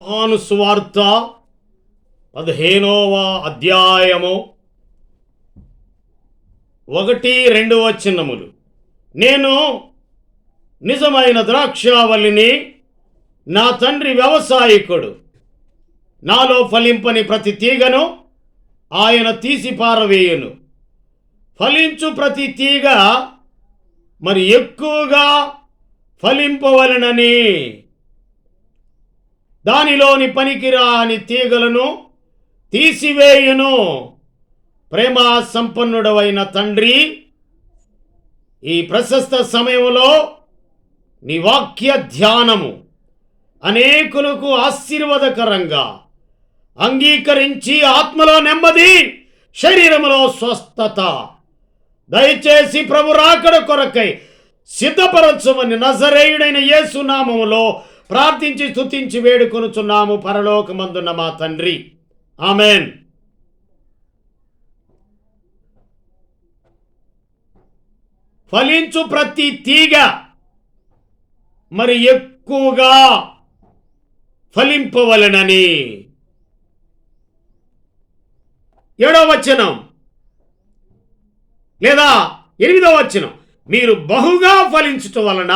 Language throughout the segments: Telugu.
యోహాను సువార్త 15వ అధ్యాయము 1-2 వచనములు. నేను నిజమైన ద్రాక్షావల్లిని, నా తండ్రి వ్యవసాయకుడు. నాలో ఫలింపని ప్రతి తీగను ఆయన తీసి పారవేయును. ఫలించు ప్రతి తీగ మరి ఎక్కువగా ఫలింపవలెనని దానిలోని పనికిరాని తీగలను తీసివేయును. ప్రేమ సంపన్నుడవైన తండ్రి, ఈ ప్రశస్త సమయంలో నీ వాక్య ధ్యానము అనేకులకు ఆశీర్వాదకరంగా అంగీకరించి ఆత్మలో నెమ్మది, శరీరములో స్వస్థత దయచేసి ప్రభు రాకడ కొరకై సిద్ధపరచమని నజరేయుడైన యేసు నామములో ప్రార్థించి స్తుతించి వేడుకొనుచున్నాము పరలోకమందున్న మా తండ్రి. ఆమెన్. ఫలించు ప్రతి తీగ మరి ఎక్కువగా ఫలింపవలెనని. 7వ వచనం లేదా 8వ వచనం, మీరు బహుగా ఫలించుట వలన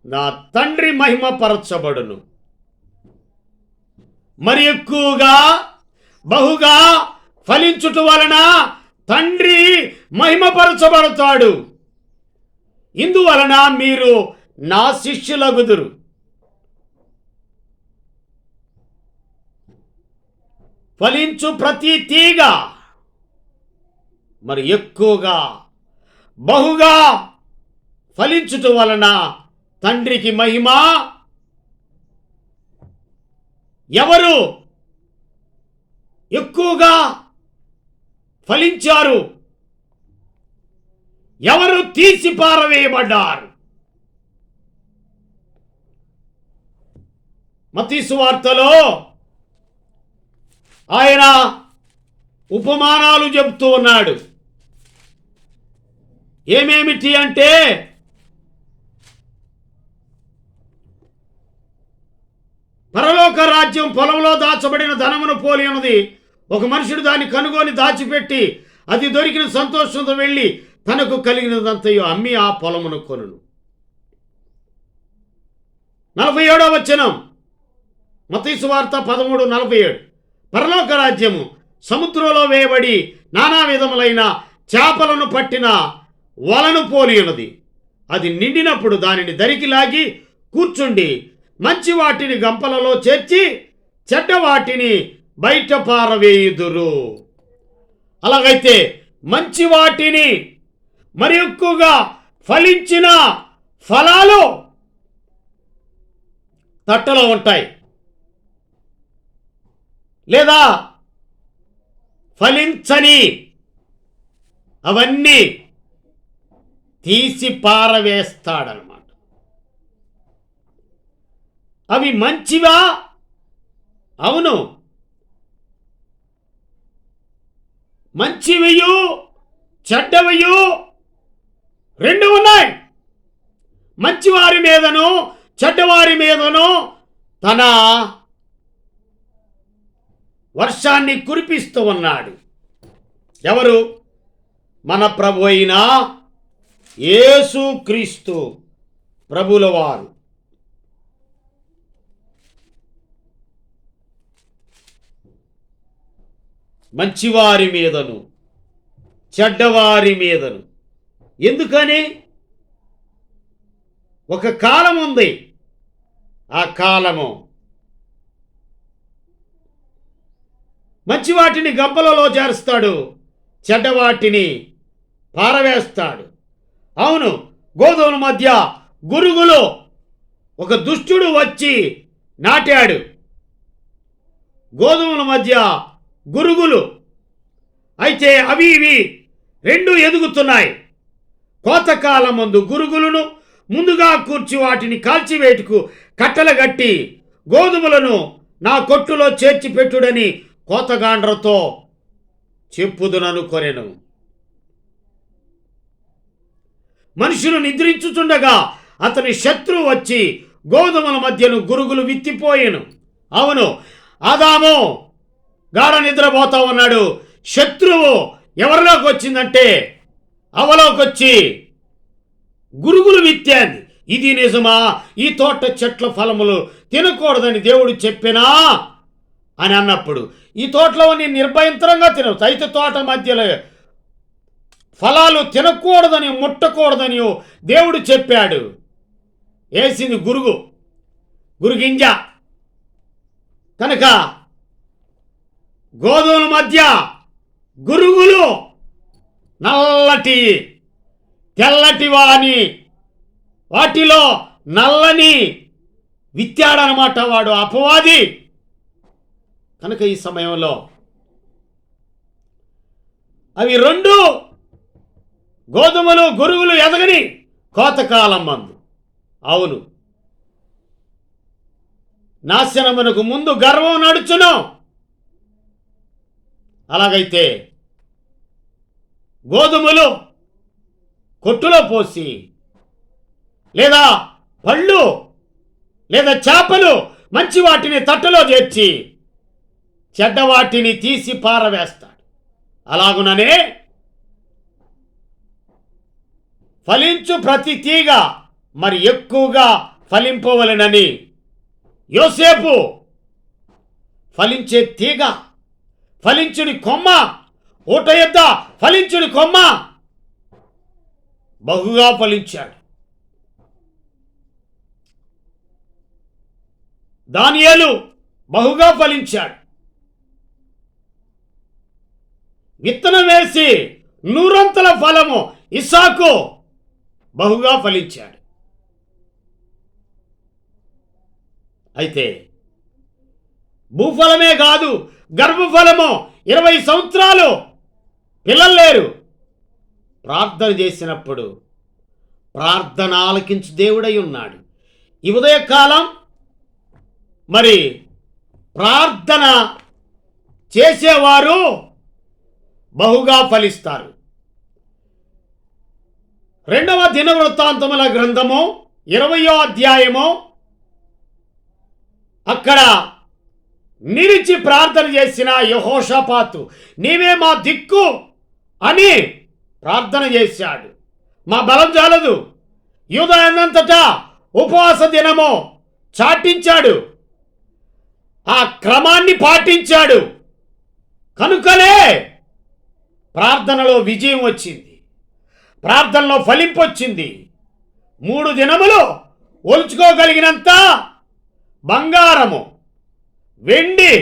నా తండ్రి మహిమపరచబడును. మరి ఎక్కువగా బహుగా ఫలించుట వలన తండ్రి మహిమపరచబడతాడు. ఇందువలన మీరు నా శిష్యులగుదురు. ఫలించు ప్రతి తీగ మరి ఎక్కువగా బహుగా ఫలించుట వలన తండ్రికి మహిమ. ఎవరు ఎక్కువగా ఫలించారు? ఎవరు తీసి పారవేయబడ్డారు? మత్తయి సువార్తలో ఆయన ఉపమానాలు చెబుతూ ఉన్నాడు. ఏమేమిటి అంటే, పరలోక రాజ్యం పొలంలో దాచబడిన ధనమును పోలి ఉన్నది. ఒక మనుషుడు దాన్ని కనుగొని దాచిపెట్టి అది దొరికిన సంతోషంతో వెళ్ళి తనకు కలిగినదంతయు అమ్మి ఆ పొలమును కొనును. 47వ వచనం మత్తయి సువార్త 13:47. పరలోక రాజ్యము సముద్రంలో వేయబడి నానా విధములైన చేపలను పట్టిన వలను పోలి ఉన్నది. అది నిండినప్పుడు దానిని దరికి లాగి కూర్చుండి మంచి వాటిని గంపలలో చేర్చి చెడ్డ వాటిని బయట పారవేయుదురు. అలాగైతే మంచి వాటిని మరి ఎక్కువగా ఫలించిన ఫలాలు తట్టలో ఉంటాయి, లేదా ఫలించని అవన్నీ తీసి పారవేస్తాడనమాట. అవి మంచివా? అవును, మంచివియు చెడ్డవియు రెండు ఉన్నాయి. మంచివారి మీదను చెడ్డవారి మీదను తన వర్షాన్ని కురిపిస్తూ ఉన్నాడు. ఎవరు? మన ప్రభు అయిన యేసుక్రీస్తు ప్రభుల వారు. మంచివారి మీదను చెడ్డవారి మీదను. ఎందుకని? ఒక కాలం ఉంది. ఆ కాలము మంచి వాటిని గంపలలో చేరుస్తాడు, చెడ్డవాటిని పారవేస్తాడు. అవును, గోధుమల మధ్య గురుగులు ఒక దుష్టుడు వచ్చి నాటాడు. గోధుమల మధ్య గురుగులు అయితే అవి ఇవి రెండు ఎదుగుతున్నాయి. కోతకాలం ముందు గురుగులను ముందుగా కూర్చి వాటిని కాల్చివేటుకు కట్టెలు గట్టి గోధుమలను నా కొట్టులో చేర్చి పెట్టుడని కోతగాండ్రతో చెప్పుదుననుకొనెను. మనుషులు నిద్రించుచుండగా అతని శత్రువు వచ్చి గోధుమల మధ్యను గురుగులు విత్తిపోయెను. అవును, ఆదాము గాఢ నిద్రపోతా ఉన్నాడు. శత్రువు ఎవరిలోకి వచ్చిందంటే అవలోకి వచ్చి గురుగులు విత్తాంది. ఇది నిజమా? ఈ తోట చెట్ల ఫలములు తినకూడదని దేవుడు చెప్పినా అని అన్నప్పుడు ఈ తోటలో నిర్భయంతరంగా తినవచ్చు. అయితే తోట మధ్యలో ఫలాలు తినకూడదని ముట్టకూడదని దేవుడు చెప్పాడు. వేసింది గురుగింజ కనుక గోధుమల మధ్య గురుగులు నల్లటి తెల్లటి వాటిలో నల్లని విత్తాడనమాట వాడు అపవాది. కనుక ఈ సమయంలో అవి రెండు గోధుమలు గురుగులు ఎదగని కోతకాలం మందు. అవును, నాశనమునకు ముందు గర్వం నడుచును. అలాగైతే గోధుమలు కొట్టులో పోసి లేదా పళ్ళు లేదా చేపలు మంచి వాటిని తట్టలో చేర్చి చెడ్డ వాటిని తీసి పారవేస్తాడు. అలాగుననే ఫలించు ప్రతి తీగ మరి ఎక్కువగా ఫలింపవలెనని యోసేపు ఫలించే తీగ, ఫలించుని కొమ్మ, ఊట యొద్ద ఫలించుని కొమ్మ బహుగా ఫలించాడు. దానియేలు బహుగా ఫలించాడు. విత్తనం వేసి 100 ఫలము ఇస్సాకు బహుగా ఫలించాడు. అయితే భూఫలమే కాదు, గర్భఫలము 20 సంవత్సరాలు పిల్లలు లేరు. ప్రార్థన చేసినప్పుడు ప్రార్థన ఆలకించు దేవుడై ఉన్నాడు. ఈ ఉదయకాలం మరి ప్రార్థన చేసేవారు బహుగా ఫలిస్తారు. 2వ దినవృత్తాంతముల గ్రంథము 20వ అధ్యాయము అక్కడ నిలిచి ప్రార్థన చేసిన యెహోషాపాతు నీవే మా దిక్కు అని ప్రార్థన చేశాడు. మా బలం చాలదు. యూదాయనంతటా ఉపవాస దినము చాటించాడు, ఆ క్రమాన్ని పాటించాడు. కనుకనే ప్రార్థనలో విజయం వచ్చింది, ప్రార్థనలో ఫలింపు వచ్చింది. 3 దినములు ఒలుచుకోగలిగినంత బంగారము, వెండి,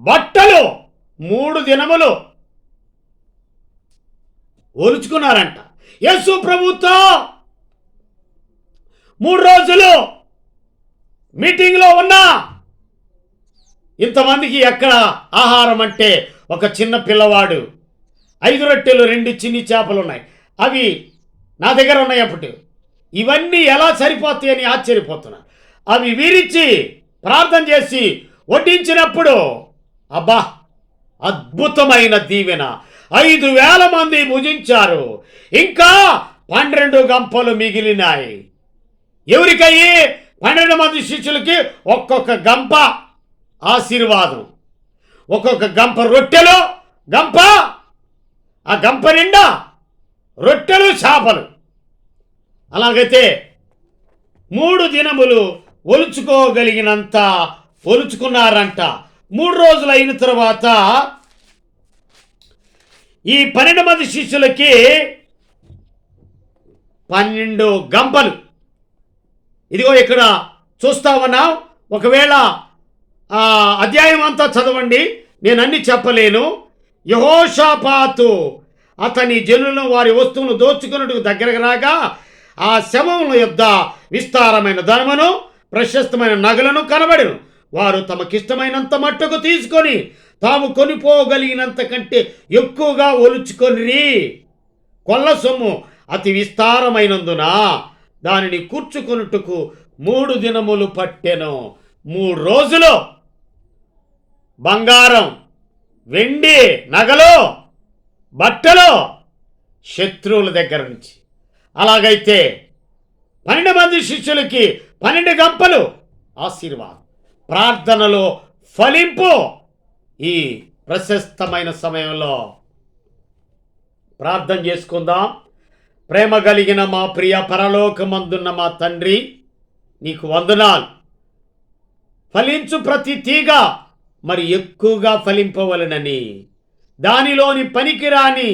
బట్టలు 3 దినములు ఒలుచుకున్నారంట. యేసు ప్రభుతో 3 రోజులు మీటింగ్లో ఉన్నా ఇంతమందికి ఎక్కడ ఆహారం అంటే ఒక చిన్న పిల్లవాడు 5 రొట్టెలు 2 చిన్ని చేపలు ఉన్నాయి, అవి నా దగ్గర ఉన్నాయి. అప్పుడు ఇవన్నీ ఎలా సరిపోతాయని ఆశ్చర్యపోతున్నా. అవి విరిచి ప్రార్థన చేసి వడ్డించినప్పుడు అబ్బా అద్భుతమైన దీవెన. 5,000 మంది భుజించారు. ఇంకా 12 గంపలు మిగిలినాయి. ఎవరికయ్యి? 12 మంది శిష్యులకి ఒక్కొక్క గంప ఆశీర్వాదం, ఒక్కొక్క గంప రొట్టెలు, గంప ఆ గంప నిండా రొట్టెలు, చేపలు. అలాగైతే 3 దినములు ఒలుచుకోగలిగినంత ఒలుచుకున్నారంట. 3 రోజులు అయిన తర్వాత ఈ 12 మంది శిష్యులకి 12 గంపలు. ఇదిగో ఇక్కడ చూస్తా ఉన్నాం. ఒకవేళ అధ్యాయం అంతా చదవండి, నేను అన్ని చెప్పలేను. యెహోషాపాతు అతని జనులను వారి వస్తువులను దోచుకున్నట్టుకు దగ్గరకు రాగా ఆ శవముల యొద్ద విస్తారమైన ధనమును ప్రశస్తమైన నగలను కనబడెను. వారు తమకిష్టమైనంత మట్టుకు తీసుకొని తాము కొనిపోగలిగినంత కంటే ఎక్కువగా ఒలుచుకొని కొల్ల సొమ్ము అతి విస్తారమైనందున దానిని కూర్చుకొనుటకు 3 దినములు పట్టెను. 3 రోజులు బంగారం, వెండి, నగలు, బట్టలు శత్రువుల దగ్గర నుంచి. అలాగైతే 12 మంది శిష్యులకి 12 గంపలు ఆశీర్వాదం. ప్రార్థనలో ఫలింపు. ఈ ప్రశస్తమైన సమయంలో ప్రార్థన చేసుకుందాం. ప్రేమ కలిగిన మా ప్రియ పరలోకమందున్న మా తండ్రి, నీకు వందనాలు. ఫలించు ప్రతి తీగ మరి ఎక్కువగా ఫలింపవలనని, దానిలోని పనికిరాని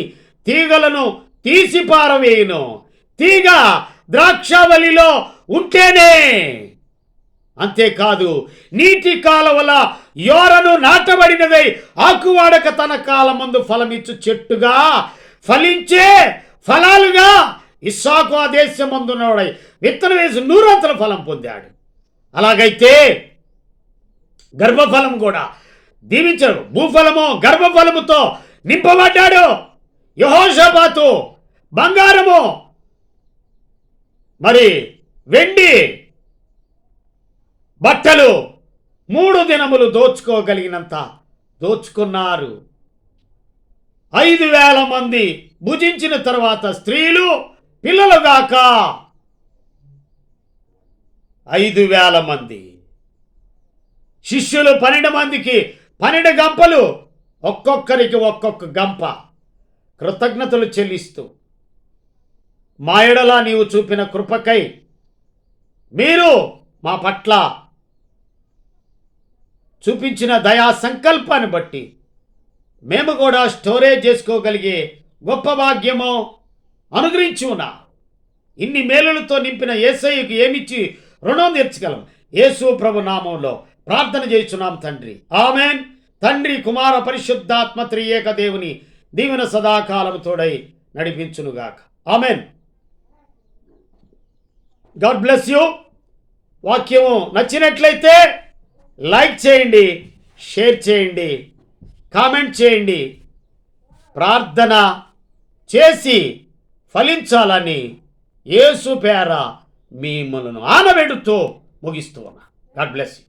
తీగలను తీసి పారవేయును. తీగ ద్రాక్షవల్లిలో ఉంటేనే, అంతేకాదు నీటి కాలవల యోరను నాటబడినదై ఆకువాడక తన కాలమందు ఫలమిచ్చు చెట్టుగా ఫలించే ఫలాలుగా ఇస్సాకు ఆ దేశమందున్నవాడై విత్తనం వేసి 100 ఫలం పొందాడు. అలాగైతే గర్భఫలం కూడా దీవించాడు. భూఫలము గర్భఫలముతో నింపబడ్డాడు. యెహోషాపాతు బంగారము మరి వెండి బట్టలు 3 దినములు దోచుకోగలిగినంత దోచుకున్నారు. 5,000 మంది భుజించిన తర్వాత స్త్రీలు పిల్లలుగాక 5,000 మంది. శిష్యులు 12 మందికి 12 గంపలు, ఒక్కొక్కరికి ఒక్కొక్క గంప. కృతజ్ఞతలు చెల్లిస్తూ మా ఎడల నీవు చూపిన కృపకై, మీరు మా పట్ల చూపించిన దయా సంకల్పాన్ని బట్టి మేము కూడా స్టోరేజ్ చేసుకోగలిగే గొప్ప భాగ్యము అనుగ్రహించి ఉన్నా. ఇన్ని మేలులతో నింపిన యేసయ్యకు ఏమిచ్చి రుణం తీర్చగలం? యేసు ప్రభు నామంలో ప్రార్థన చేస్తున్నాం తండ్రి, ఆమెన్. తండ్రి, కుమార, పరిశుద్ధాత్మ త్రియేక దేవుని దీవెన సదాకాలం తోడై నడిపించునుగాక. ఆమెన్. God bless you. వాక్యము నచ్చినట్లయితే లైక్ చేయండి, షేర్ చేయండి, కామెంట్ చేయండి. ప్రార్థన చేసి ఫలించాలని యేసు పేర మిమ్మల్ని ఆనబెడుతూ ముగిస్తూ ఉన్నా. God bless you.